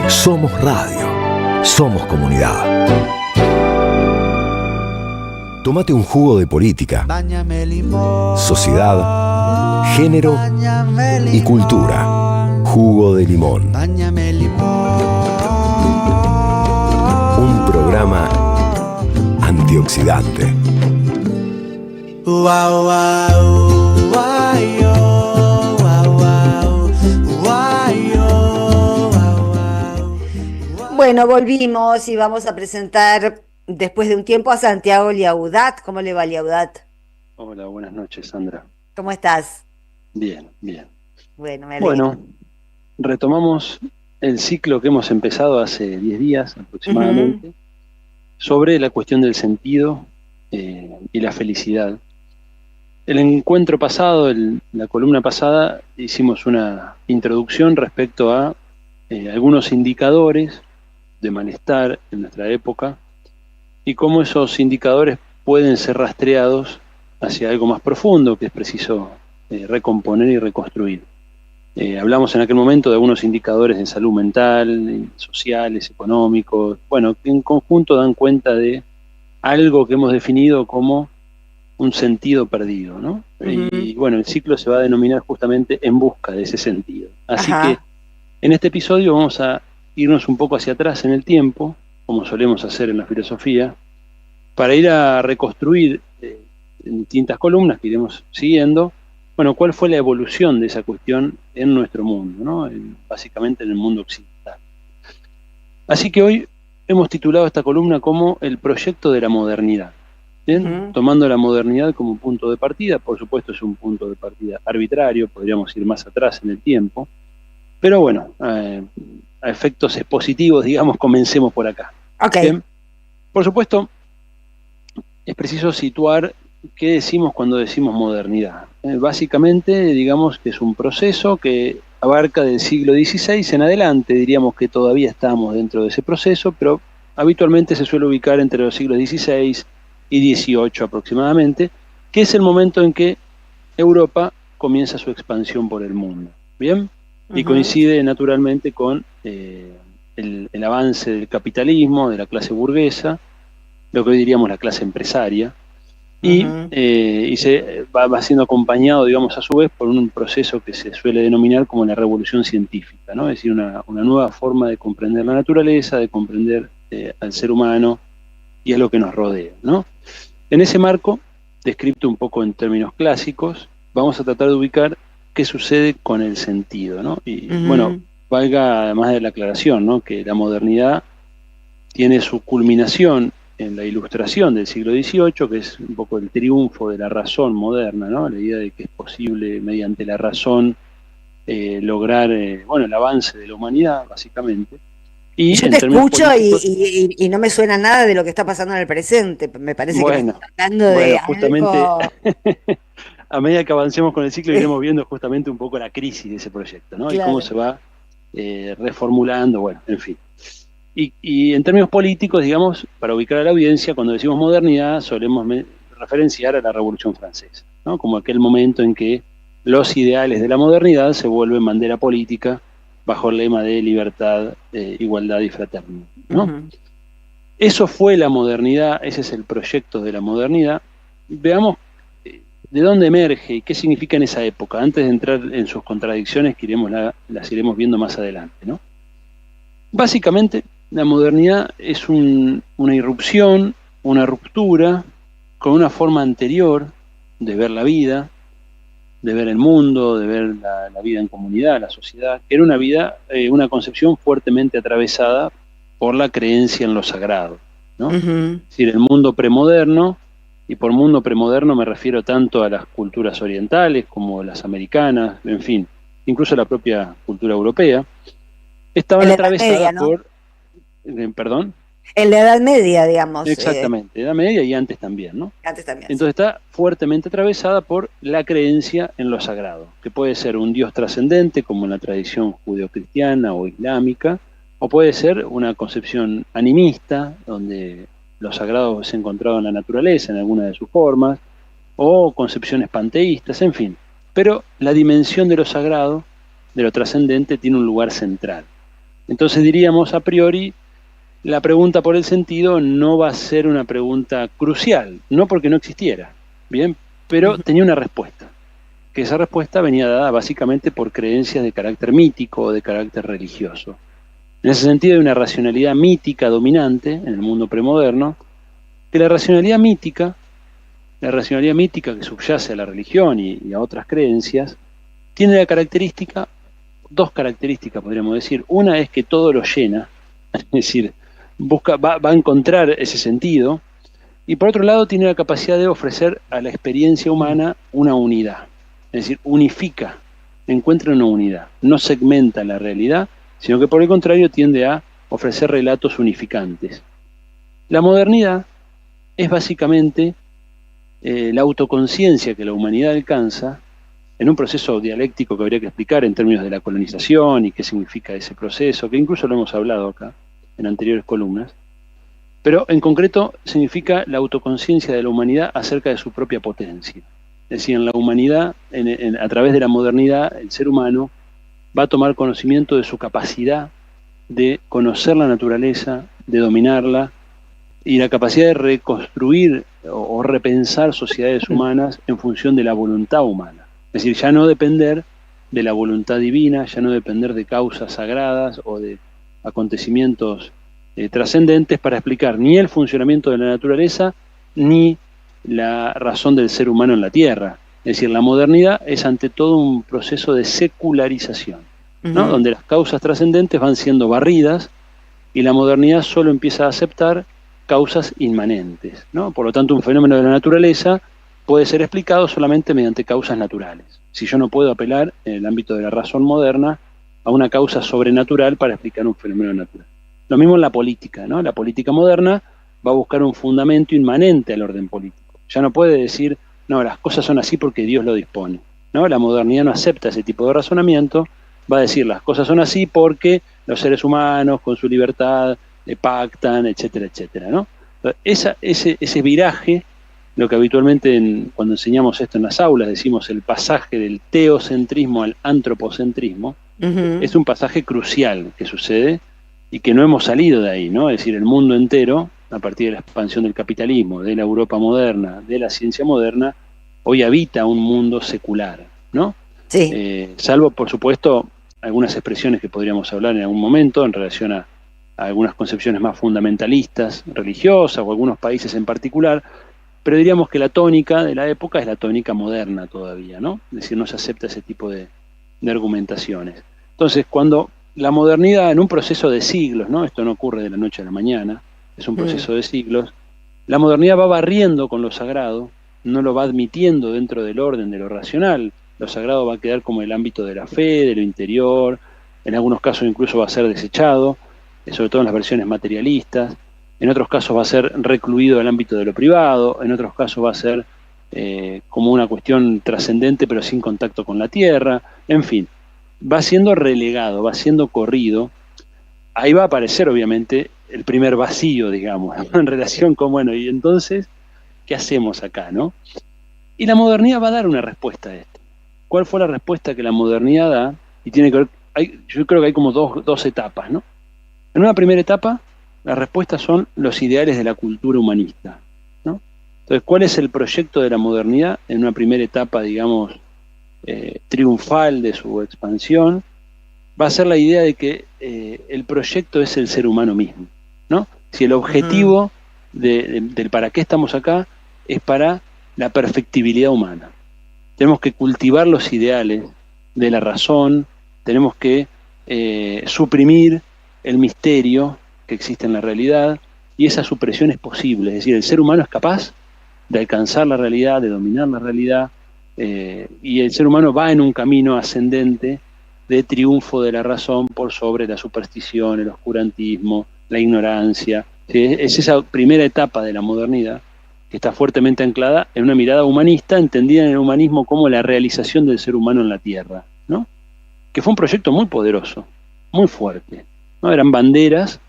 Somos radio. Somos comunidad. Tómate un jugo de política, sociedad, género y cultura. Jugo de limón. Un programa antioxidante. Bueno, volvimos y vamos a presentar después de un tiempo a Santiago Liaudat. ¿Cómo le va, Liaudat? Hola, buenas noches, Sandra. ¿Cómo estás? Bien, bien. Bueno, me alegro. Bueno, retomamos el ciclo que hemos empezado hace 10 días aproximadamente, sobre la cuestión del sentido y la felicidad. El encuentro pasado, la columna pasada, hicimos una introducción respecto a algunos indicadores de malestar en nuestra época y cómo esos indicadores pueden ser rastreados hacia algo más profundo que es preciso recomponer y reconstruir. Hablamos en aquel momento de algunos indicadores de salud mental, sociales, económicos, bueno, que en conjunto dan cuenta de algo que hemos definido como un sentido perdido, ¿no? Y bueno, el ciclo se va a denominar justamente En busca de ese sentido. Así que en este episodio vamos a irnos un poco hacia atrás en el tiempo, como solemos hacer en la filosofía, para ir a reconstruir en distintas columnas que iremos siguiendo, bueno, cuál fue la evolución de esa cuestión en nuestro mundo, ¿no? Básicamente en el mundo occidental. Así que hoy hemos titulado esta columna como El proyecto de la modernidad. ¿Bien? Tomando la modernidad como punto de partida, por supuesto es un punto de partida arbitrario, podríamos ir más atrás en el tiempo, pero bueno, a efectos expositivos, digamos, comencemos por acá. Okay. Por supuesto, es preciso situar qué decimos cuando decimos modernidad. Básicamente, digamos que es un proceso que abarca del siglo XVI en adelante, diríamos que todavía estamos dentro de ese proceso, pero habitualmente se suele ubicar entre los siglos XVI y XVIII aproximadamente, que es el momento en que Europa comienza su expansión por el mundo. ¿Bien? Y coincide naturalmente con el avance del capitalismo, de la clase burguesa, lo que hoy diríamos la clase empresaria, y se va siendo acompañado, digamos, a su vez por un proceso que se suele denominar como la revolución científica, ¿no? Es decir, una nueva forma de comprender la naturaleza, de comprender al ser humano y a lo que nos rodea, ¿no? En ese marco, descrito un poco en términos clásicos, vamos a tratar de ubicar qué sucede con el sentido, ¿no? Y bueno, valga además de la aclaración, ¿no? Que la modernidad tiene su culminación en la Ilustración del siglo XVIII, que es un poco el triunfo de la razón moderna, ¿no? La idea de que es posible mediante la razón lograr bueno, el avance de la humanidad, básicamente. Y yo te escucho y no me suena nada de lo que está pasando en el presente. Me parece que me estás hablando de justamente, algo... a medida que avancemos con el ciclo iremos viendo justamente un poco la crisis de ese proyecto, ¿no? Claro. Y cómo se va reformulando, bueno, en fin. Y en términos políticos, digamos, para ubicar a la audiencia, cuando decimos modernidad solemos referenciar a la Revolución Francesa, ¿no? Como aquel momento en que los ideales de la modernidad se vuelven bandera política bajo el lema de libertad, igualdad y fraternidad, ¿no? Eso fue la modernidad, ese es el proyecto de la modernidad. Veamos de dónde emerge y qué significa en esa época, antes de entrar en sus contradicciones que las iremos viendo más adelante, ¿no? Básicamente, la modernidad es una irrupción, una ruptura con una forma anterior de ver la vida, de ver el mundo, de ver la vida en comunidad, la sociedad, que era una vida, una concepción fuertemente atravesada por la creencia en lo sagrado, ¿no? Es decir, el mundo premoderno, y por mundo premoderno me refiero tanto a las culturas orientales como las americanas, en fin, incluso la propia cultura europea, estaban atravesadas por... ¿Perdón? En la Edad Media, digamos. Exactamente, Edad Media y antes también, ¿no? Antes también. Entonces está fuertemente atravesada por la creencia en lo sagrado, que puede ser un Dios trascendente, como en la tradición judeocristiana o islámica, o puede ser una concepción animista, donde lo sagrado se encontraba en la naturaleza, en alguna de sus formas, o concepciones panteístas, en fin. Pero la dimensión de lo sagrado, de lo trascendente, tiene un lugar central. Entonces diríamos a priori, la pregunta por el sentido no va a ser una pregunta crucial, no porque no existiera, ¿bien? Pero Ujú. tenía una respuesta, que esa respuesta venía dada básicamente por creencias de carácter mítico o de carácter religioso. En ese sentido hay una racionalidad mítica dominante en el mundo premoderno, que la racionalidad mítica que subyace a la religión y a otras creencias, tiene la característica, dos características podríamos decir. Una es que todo lo llena, es decir, va a encontrar ese sentido, y por otro lado tiene la capacidad de ofrecer a la experiencia humana una unidad, es decir, unifica, encuentra una unidad, no segmenta la realidad, sino que por el contrario tiende a ofrecer relatos unificantes. La modernidad es básicamente la autoconciencia que la humanidad alcanza en un proceso dialéctico que habría que explicar en términos de la colonización y qué significa ese proceso, que incluso lo hemos hablado acá en anteriores columnas, pero en concreto significa la autoconciencia de la humanidad acerca de su propia potencia. Es decir, en la humanidad, a través de la modernidad, el ser humano va a tomar conocimiento de su capacidad de conocer la naturaleza, de dominarla, y la capacidad de reconstruir o repensar sociedades humanas en función de la voluntad humana. Es decir, ya no depender de la voluntad divina, ya no depender de causas sagradas o de acontecimientos trascendentes para explicar ni el funcionamiento de la naturaleza ni la razón del ser humano en la Tierra. Es decir, la modernidad es ante todo un proceso de secularización, ¿no? Ujú. Donde las causas trascendentes van siendo barridas y la modernidad solo empieza a aceptar causas inmanentes, ¿no? Por lo tanto, un fenómeno de la naturaleza puede ser explicado solamente mediante causas naturales. Si yo no puedo apelar en el ámbito de la razón moderna a una causa sobrenatural para explicar un fenómeno natural. Lo mismo en la política, ¿no? La política moderna va a buscar un fundamento inmanente al orden político. Ya no puede decir, no, las cosas son así porque Dios lo dispone, ¿no? La modernidad no acepta ese tipo de razonamiento, va a decir las cosas son así porque los seres humanos con su libertad pactan, etcétera, etcétera, ¿no? Ese viraje, lo que habitualmente cuando enseñamos esto en las aulas decimos el pasaje del teocentrismo al antropocentrismo, Ujú. es un pasaje crucial que sucede y que no hemos salido de ahí, ¿no? Es decir, el mundo entero, a partir de la expansión del capitalismo, de la Europa moderna, de la ciencia moderna, hoy habita un mundo secular, ¿no? Sí. Salvo, por supuesto, algunas expresiones que podríamos hablar en algún momento en relación a algunas concepciones más fundamentalistas, religiosas o algunos países en particular, pero diríamos que la tónica de la época es la tónica moderna todavía, ¿no? Es decir, no se acepta ese tipo de argumentaciones. Entonces, cuando la modernidad, en un proceso de siglos, ¿no? Esto no ocurre de la noche a la mañana, es un Mm. proceso de siglos, la modernidad va barriendo con lo sagrado, no lo va admitiendo dentro del orden de lo racional, lo sagrado va a quedar como el ámbito de la fe, de lo interior, en algunos casos incluso va a ser desechado, sobre todo en las versiones materialistas, en otros casos va a ser recluido al ámbito de lo privado, en otros casos va a ser como una cuestión trascendente pero sin contacto con la tierra, en fin, va siendo relegado, va siendo corrido. Ahí va a aparecer obviamente el primer vacío, digamos, ¿no? En relación con, bueno, y entonces, ¿qué hacemos acá, no? Y la modernidad va a dar una respuesta a esto. ¿Cuál fue la respuesta que la modernidad da? Y tiene que ver, yo creo que hay como dos etapas, ¿no? En una primera etapa, las respuestas son los ideales de la cultura humanista, ¿no? Entonces, ¿cuál es el proyecto de la modernidad en una primera etapa, digamos, triunfal de su expansión? Va a ser la idea de que el proyecto es el ser humano mismo, ¿no? Si el Ujú. objetivo del para qué estamos acá es para la perfectibilidad humana. Tenemos que cultivar los ideales de la razón, tenemos que suprimir el misterio que existe en la realidad, y esa supresión es posible, es decir, el ser humano es capaz de alcanzar la realidad, de dominar la realidad, y el ser humano va en un camino ascendente de triunfo de la razón por sobre la superstición, el oscurantismo, la ignorancia. ¿Sí? Es esa primera etapa de la modernidad que está fuertemente anclada en una mirada humanista, entendida en el humanismo como la realización del ser humano en la Tierra, ¿no? Que fue un proyecto muy poderoso, muy fuerte, ¿no? Eran banderas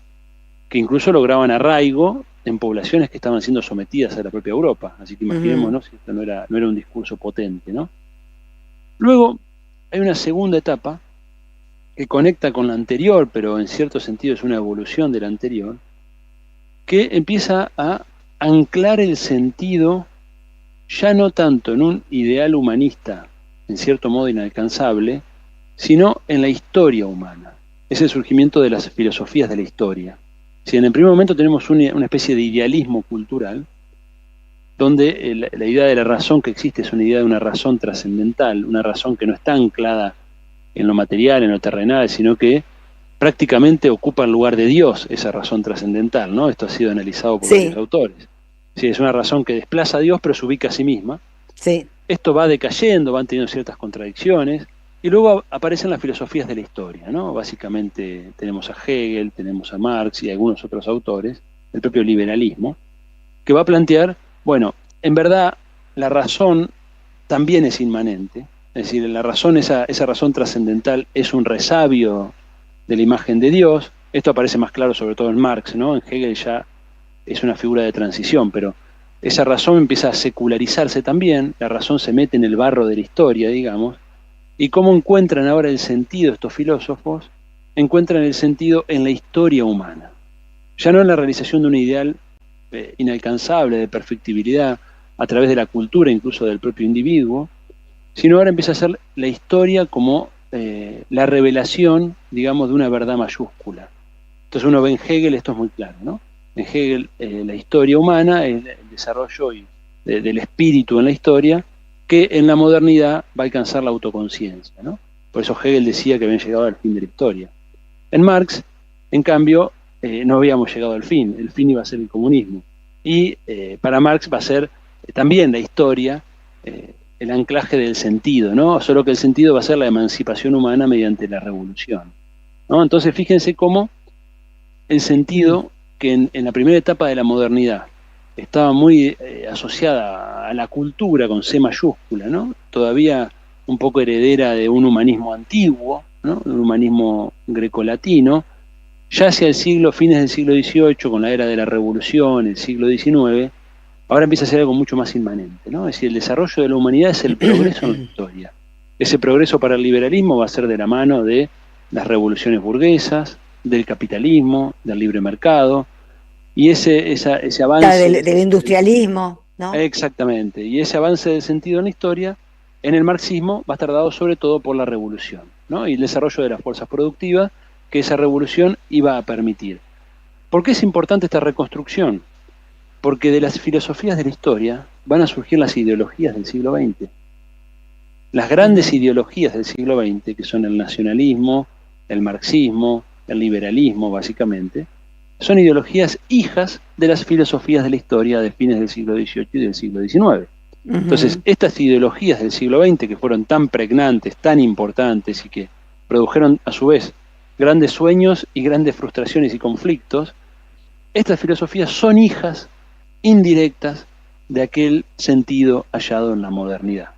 que incluso lograban arraigo en poblaciones que estaban siendo sometidas a la propia Europa. Así que Ujú. imaginémonos si esto no era un discurso potente, ¿no? Luego hay una segunda etapa que conecta con la anterior, pero en cierto sentido es una evolución de la anterior, que empieza a anclar el sentido ya no tanto en un ideal humanista, en cierto modo inalcanzable, sino en la historia humana. Es el surgimiento de las filosofías de la historia. Si en el primer momento tenemos una especie de idealismo cultural, donde la idea de la razón que existe es una idea de una razón trascendental, una razón que no está anclada en lo material, en lo terrenal, sino que prácticamente ocupa el lugar de Dios, esa razón trascendental, ¿no? Esto ha sido analizado por varios autores. Sí, es una razón que desplaza a Dios, pero se ubica a sí misma. Sí. Esto va decayendo, van teniendo ciertas contradicciones, y luego aparecen las filosofías de la historia, ¿no? Básicamente tenemos a Hegel, tenemos a Marx y algunos otros autores, el propio liberalismo, que va a plantear, bueno, en verdad la razón también es inmanente, es decir, la razón, esa razón trascendental es un resabio de la imagen de Dios. Esto aparece más claro sobre todo en Marx, ¿no? En Hegel ya es una figura de transición, pero esa razón empieza a secularizarse también, la razón se mete en el barro de la historia, digamos, y cómo encuentran ahora el sentido estos filósofos, encuentran el sentido en la historia humana, ya no en la realización de un ideal inalcanzable de perfectibilidad a través de la cultura, incluso del propio individuo, sino ahora empieza a ser la historia como la revelación, digamos, de una verdad mayúscula. Entonces uno ve en Hegel, esto es muy claro, ¿no? En Hegel la historia humana, el desarrollo del espíritu en la historia, que en la modernidad va a alcanzar la autoconciencia, ¿no? Por eso Hegel decía que habían llegado al fin de la historia. En Marx, en cambio, no habíamos llegado al fin, el fin iba a ser el comunismo. Y para Marx va a ser también la historia, el anclaje del sentido, ¿no? Solo que el sentido va a ser la emancipación humana mediante la revolución, ¿no? Entonces fíjense cómo el sentido que en la primera etapa de la modernidad estaba muy asociada a la cultura con C mayúscula, ¿no? Todavía un poco heredera de un humanismo antiguo, ¿no? Un humanismo grecolatino. Ya hacia el fines del siglo XVIII, con la era de la revolución, el siglo XIX, ahora empieza a ser algo mucho más inmanente, ¿no? Es decir, el desarrollo de la humanidad es el progreso en la historia. Ese progreso para el liberalismo va a ser de la mano de las revoluciones burguesas, del capitalismo, del libre mercado, y ese avance... Del industrialismo, ¿no? Exactamente, y ese avance del sentido en la historia, en el marxismo, va a estar dado sobre todo por la revolución, ¿no? Y el desarrollo de las fuerzas productivas que esa revolución iba a permitir. ¿Por qué es importante esta reconstrucción? Porque de las filosofías de la historia van a surgir las ideologías del siglo XX. Las grandes ideologías del siglo XX, que son el nacionalismo, el marxismo, el liberalismo, básicamente, son ideologías hijas de las filosofías de la historia de fines del siglo XVIII y del siglo XIX. Entonces, estas ideologías del siglo XX, que fueron tan pregnantes, tan importantes y que produjeron a su vez grandes sueños y grandes frustraciones y conflictos, estas filosofías son hijas indirectas de aquel sentido hallado en la modernidad.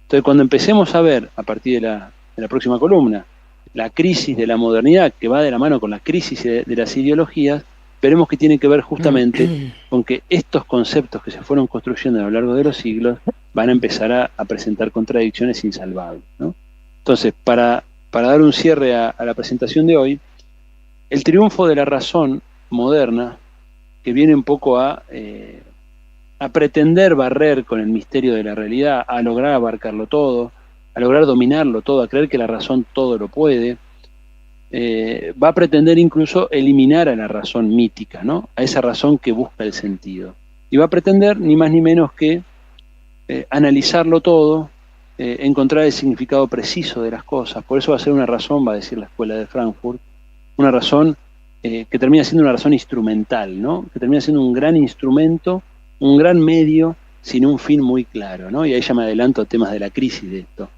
Entonces, cuando empecemos a ver, a partir de la próxima columna, la crisis de la modernidad, que va de la mano con la crisis de las ideologías, veremos que tiene que ver justamente con que estos conceptos que se fueron construyendo a lo largo de los siglos van a empezar a presentar contradicciones insalvables, ¿no? Entonces, para dar un cierre a la presentación de hoy, el triunfo de la razón moderna, que viene un poco a pretender barrer con el misterio de la realidad, a lograr abarcarlo todo, a lograr dominarlo todo, a creer que la razón todo lo puede, va a pretender incluso eliminar a la razón mítica, ¿no? A esa razón que busca el sentido. Y va a pretender ni más ni menos que analizarlo todo, encontrar el significado preciso de las cosas. Por eso va a ser una razón, va a decir la Escuela de Frankfurt, una razón que termina siendo una razón instrumental, ¿no? Que termina siendo un gran instrumento, un gran medio, sin un fin muy claro, ¿no? Y ahí ya me adelanto a temas de la crisis de esto.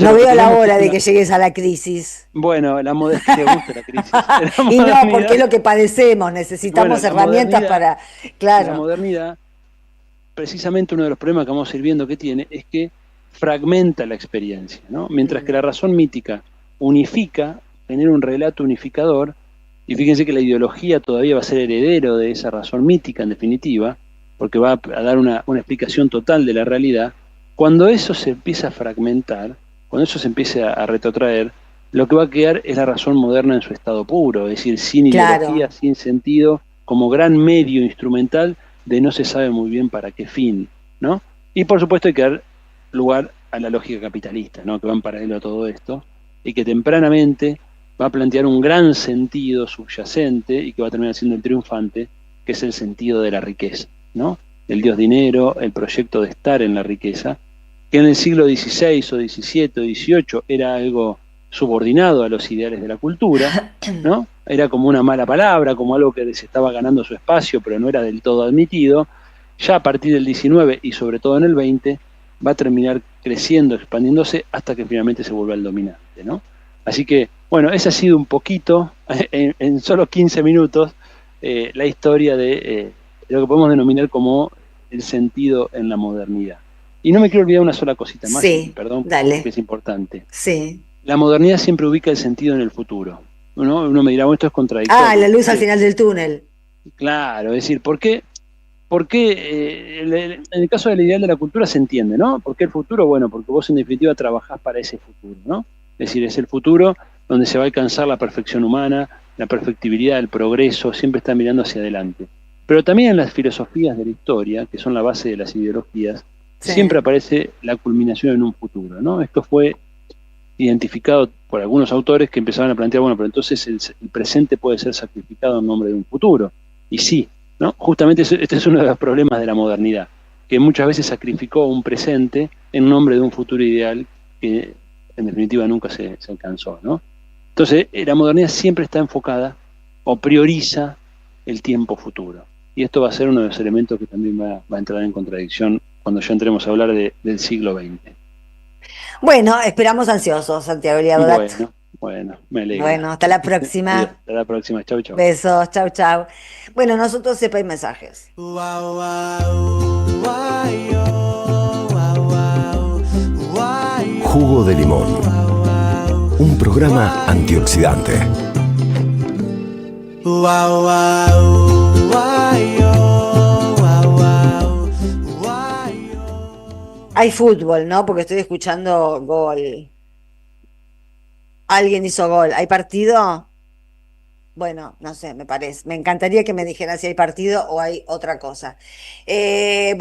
No veo la hora de que llegues a la crisis. Bueno, la modernidad, te gusta la crisis. Y no, porque es lo que padecemos, necesitamos herramientas para... Claro. La modernidad, precisamente uno de los problemas que vamos a ir viendo que tiene, es que fragmenta la experiencia, ¿no? Mientras que la razón mítica unifica, genera un relato unificador, y fíjense que la ideología todavía va a ser heredero de esa razón mítica en definitiva, porque va a dar una explicación total de la realidad. Cuando eso se empieza a fragmentar, cuando eso se empieza a retrotraer, lo que va a quedar es la razón moderna en su estado puro, es decir, sin Claro. ideología, sin sentido, como gran medio instrumental de no se sabe muy bien para qué fin, ¿no? Y por supuesto hay que dar lugar a la lógica capitalista, ¿no? Que va en paralelo a todo esto, y que tempranamente va a plantear un gran sentido subyacente y que va a terminar siendo el triunfante, que es el sentido de la riqueza, ¿no? El dios dinero, el proyecto de estar en la riqueza, que en el siglo XVI o XVII o XVIII era algo subordinado a los ideales de la cultura, ¿no? Era como una mala palabra, como algo que se estaba ganando su espacio, pero no era del todo admitido. Ya a partir del XIX y sobre todo en el XX va a terminar creciendo, expandiéndose hasta que finalmente se vuelva el dominante, ¿no? Así que, bueno, esa ha sido un poquito, en solo 15 minutos, la historia de lo que podemos denominar como el sentido en la modernidad. Y no me quiero olvidar una sola cosita más, y Sí, perdón, porque dale. es importante. Sí. La modernidad siempre ubica el sentido en el futuro. Uno me dirá, bueno, esto es Ah, la contradictorio. luz al final del túnel. Claro, es decir, ¿por qué en el caso del ideal de la cultura se entiende, ¿no? ¿Por qué el futuro? Bueno, porque vos en definitiva trabajás para ese futuro, ¿no? Es decir, es el futuro donde se va a alcanzar la perfección humana, la perfectibilidad, el progreso, siempre está mirando hacia adelante. Pero también en las filosofías de la historia, que son la base de las ideologías, Sí. siempre aparece la culminación en un futuro, ¿no? Esto fue identificado por algunos autores que empezaban a plantear, bueno, pero entonces el presente puede ser sacrificado en nombre de un futuro. Y sí, ¿no? Justamente este es uno de los problemas de la modernidad, que muchas veces sacrificó un presente en nombre de un futuro ideal que en definitiva nunca se alcanzó, ¿no? Entonces, la modernidad siempre está enfocada o prioriza el tiempo futuro. Y esto va a ser uno de los elementos que también va a entrar en contradicción cuando ya entremos a hablar del siglo XX. Bueno, esperamos ansiosos, Santiago Liaudat. Bueno, me alegra. Bueno, hasta la Adiós, próxima. hasta la próxima. Chau, chau. Besos, chau, chau. Bueno, nosotros sepa y mensajes. Jugo de limón. Un programa antioxidante. Hay fútbol, ¿no? Porque estoy escuchando gol. Alguien hizo gol. ¿Hay partido? Bueno, no sé, me parece. Me encantaría que me dijeran si hay partido o hay otra cosa. Bueno.